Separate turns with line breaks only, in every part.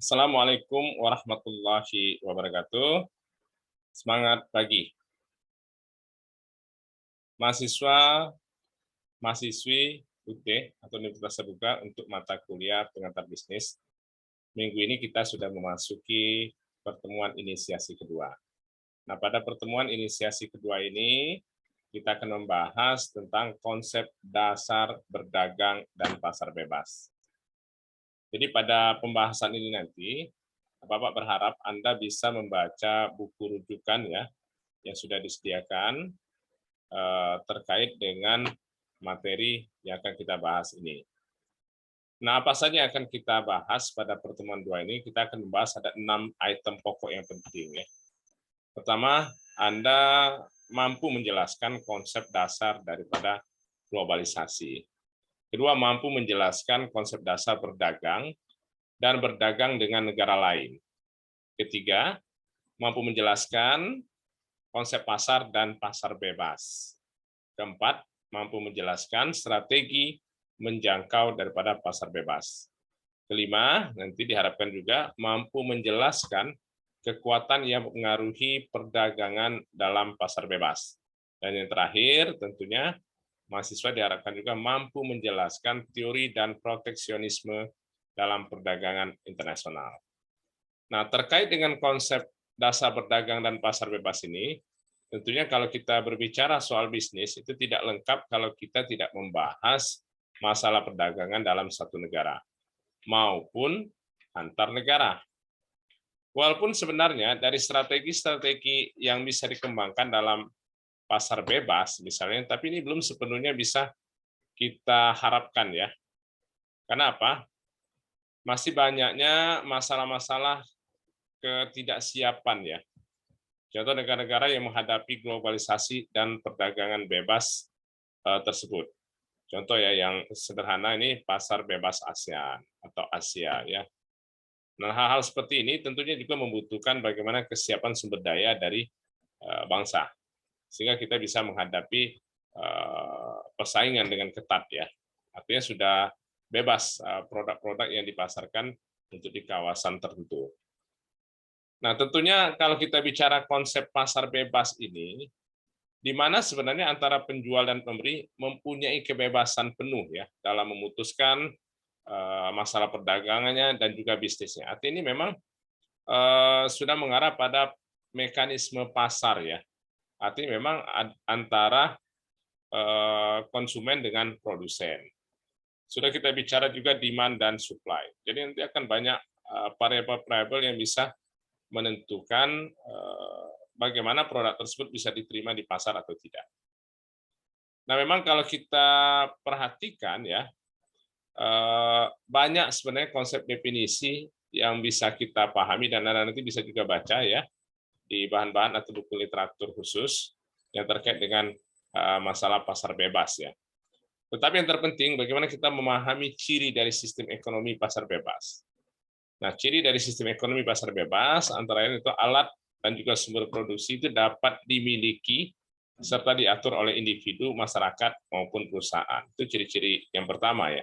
Assalamualaikum warahmatullahi wabarakatuh. Semangat pagi, mahasiswa, mahasiswi UT atau Universitas Terbuka untuk mata kuliah pengantar bisnis. Minggu ini kita sudah memasuki pertemuan inisiasi kedua. Nah, pada pertemuan inisiasi kedua ini, kita akan membahas tentang konsep dasar berdagang dan pasar bebas. Jadi pada pembahasan ini nanti, Bapak berharap Anda bisa membaca buku rujukan ya yang sudah disediakan terkait dengan materi yang akan kita bahas ini. Nah, apa saja yang akan kita bahas pada pertemuan dua ini? Kita akan membahas ada 6 item pokok yang penting ya. Pertama, Anda mampu menjelaskan konsep dasar daripada globalisasi. Kedua, mampu menjelaskan konsep dasar berdagang dan berdagang dengan negara lain. Ketiga, mampu menjelaskan konsep pasar dan pasar bebas. Keempat, mampu menjelaskan strategi menjangkau daripada pasar bebas. Kelima, nanti diharapkan juga mampu menjelaskan kekuatan yang mengaruhi perdagangan dalam pasar bebas. Dan yang terakhir, tentunya mahasiswa diharapkan juga mampu menjelaskan teori dan proteksionisme dalam perdagangan internasional. Nah, terkait dengan konsep dasar berdagang dan pasar bebas ini, tentunya kalau kita berbicara soal bisnis, itu tidak lengkap kalau kita tidak membahas masalah perdagangan dalam satu negara, maupun antar negara. Walaupun sebenarnya dari strategi-strategi yang bisa dikembangkan dalam pasar bebas misalnya, tapi ini belum sepenuhnya bisa kita harapkan ya. Kenapa? Masih banyaknya masalah-masalah ketidaksiapan ya. Contoh negara-negara yang menghadapi globalisasi dan perdagangan bebas tersebut. Contoh ya yang sederhana ini pasar bebas ASEAN atau Asia ya. Nah, hal-hal seperti ini tentunya juga membutuhkan bagaimana kesiapan sumber daya dari bangsa sehingga kita bisa menghadapi persaingan dengan ketat ya. Artinya sudah bebas produk-produk yang dipasarkan untuk di kawasan tertentu. Nah, tentunya kalau kita bicara konsep pasar bebas ini, di mana sebenarnya antara penjual dan pembeli mempunyai kebebasan penuh ya dalam memutuskan masalah perdagangannya dan juga bisnisnya. Artinya ini memang sudah mengarah pada mekanisme pasar ya. Artinya memang antara konsumen dengan produsen. Sudah kita bicara juga demand dan supply. Jadi nanti akan banyak variabel-variabel yang bisa menentukan bagaimana produk tersebut bisa diterima di pasar atau tidak. Nah, memang kalau kita perhatikan ya, banyak sebenarnya konsep definisi yang bisa kita pahami dan nanti bisa juga baca ya di bahan-bahan atau buku literatur khusus yang terkait dengan masalah pasar bebas ya. Tetapi yang terpenting bagaimana kita memahami ciri dari sistem ekonomi pasar bebas. Nah, ciri dari sistem ekonomi pasar bebas antara lain itu alat dan juga sumber produksi itu dapat dimiliki serta diatur oleh individu, masyarakat maupun perusahaan. Itu ciri-ciri yang pertama ya.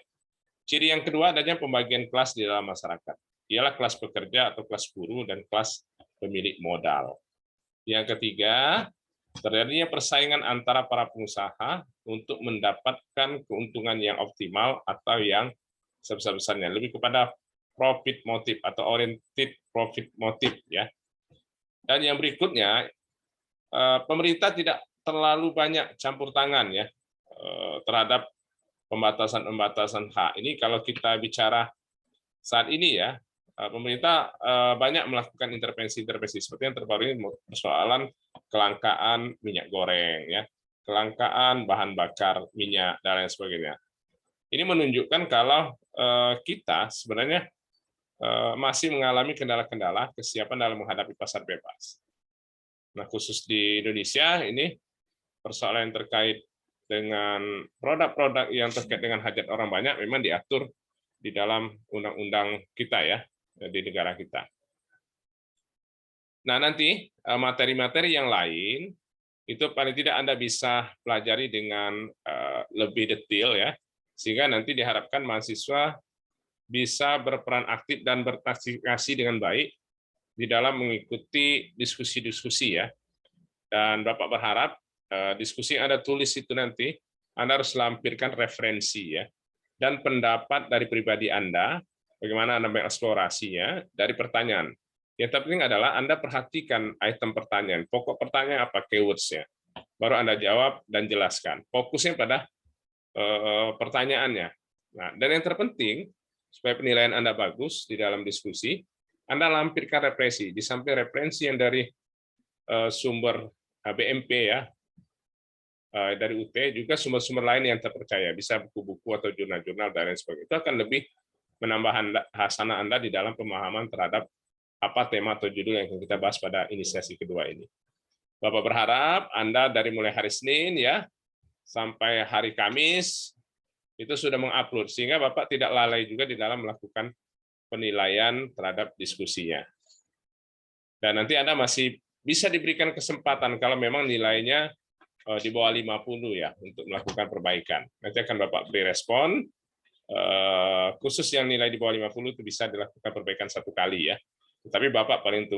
Ciri yang kedua adanya pembagian kelas di dalam masyarakat. Ialah kelas pekerja atau kelas buruh dan kelas pemilik modal. Yang ketiga, terjadinya persaingan antara para pengusaha untuk mendapatkan keuntungan yang optimal atau yang sebesar-besarnya, lebih kepada profit motif atau oriented profit motif ya. Dan yang berikutnya, pemerintah tidak terlalu banyak campur tangan ya terhadap pembatasan-pembatasan hak. Ini kalau kita bicara saat ini ya, pemerintah banyak melakukan intervensi-intervensi seperti yang terbaru ini persoalan kelangkaan minyak goreng ya, kelangkaan bahan bakar minyak dan lain sebagainya. Ini menunjukkan kalau kita sebenarnya masih mengalami kendala-kendala kesiapan dalam menghadapi pasar bebas. Nah, khusus di Indonesia ini persoalan yang terkait dengan produk-produk yang terkait dengan hajat orang banyak memang diatur di dalam undang-undang kita ya, di negara kita. Nah, nanti materi-materi yang lain itu paling tidak Anda bisa pelajari dengan lebih detail ya, sehingga nanti diharapkan mahasiswa bisa berperan aktif dan berpartisipasi dengan baik di dalam mengikuti diskusi-diskusi ya. Dan Bapak berharap diskusi yang Anda tulis itu nanti Anda harus lampirkan referensi ya dan pendapat dari pribadi Anda, bagaimana Anda mengeksplorasinya dari pertanyaan. Yang terpenting adalah Anda perhatikan item pertanyaan, pokok pertanyaan apa, keywords-nya. Baru Anda jawab dan jelaskan. Fokusnya pada pertanyaannya. Nah, dan yang terpenting, supaya penilaian Anda bagus di dalam diskusi, Anda lampirkan referensi. Di samping referensi yang dari sumber BMP ya, dari UT, juga sumber-sumber lain yang terpercaya, bisa buku-buku atau jurnal-jurnal dan lain sebagainya. Itu akan lebih menambah hasanah Anda di dalam pemahaman terhadap apa tema atau judul yang kita bahas pada inisiasi kedua ini. Bapak berharap Anda dari mulai hari Senin ya sampai hari Kamis itu sudah mengupload, sehingga Bapak tidak lalai juga di dalam melakukan penilaian terhadap diskusinya. Dan nanti Anda masih bisa diberikan kesempatan kalau memang nilainya di bawah 50 ya untuk melakukan perbaikan. Nanti akan Bapak beri respon, khusus yang nilai di bawah 50 itu bisa dilakukan perbaikan 1 kali ya. Tetapi Bapak paling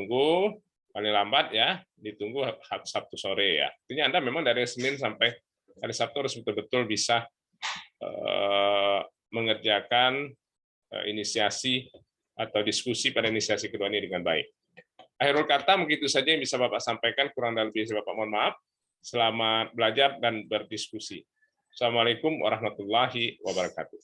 lambat ya, ditunggu Sabtu sore ya. Artinya Anda memang dari Senin sampai hari Sabtu harus betul-betul bisa mengerjakan inisiasi atau diskusi pada inisiasi kedua ini dengan baik. Akhirul kata, begitu saja yang bisa Bapak sampaikan, kurang dan lebih Bapak mohon maaf. Selamat belajar dan berdiskusi. Assalamualaikum warahmatullahi wabarakatuh.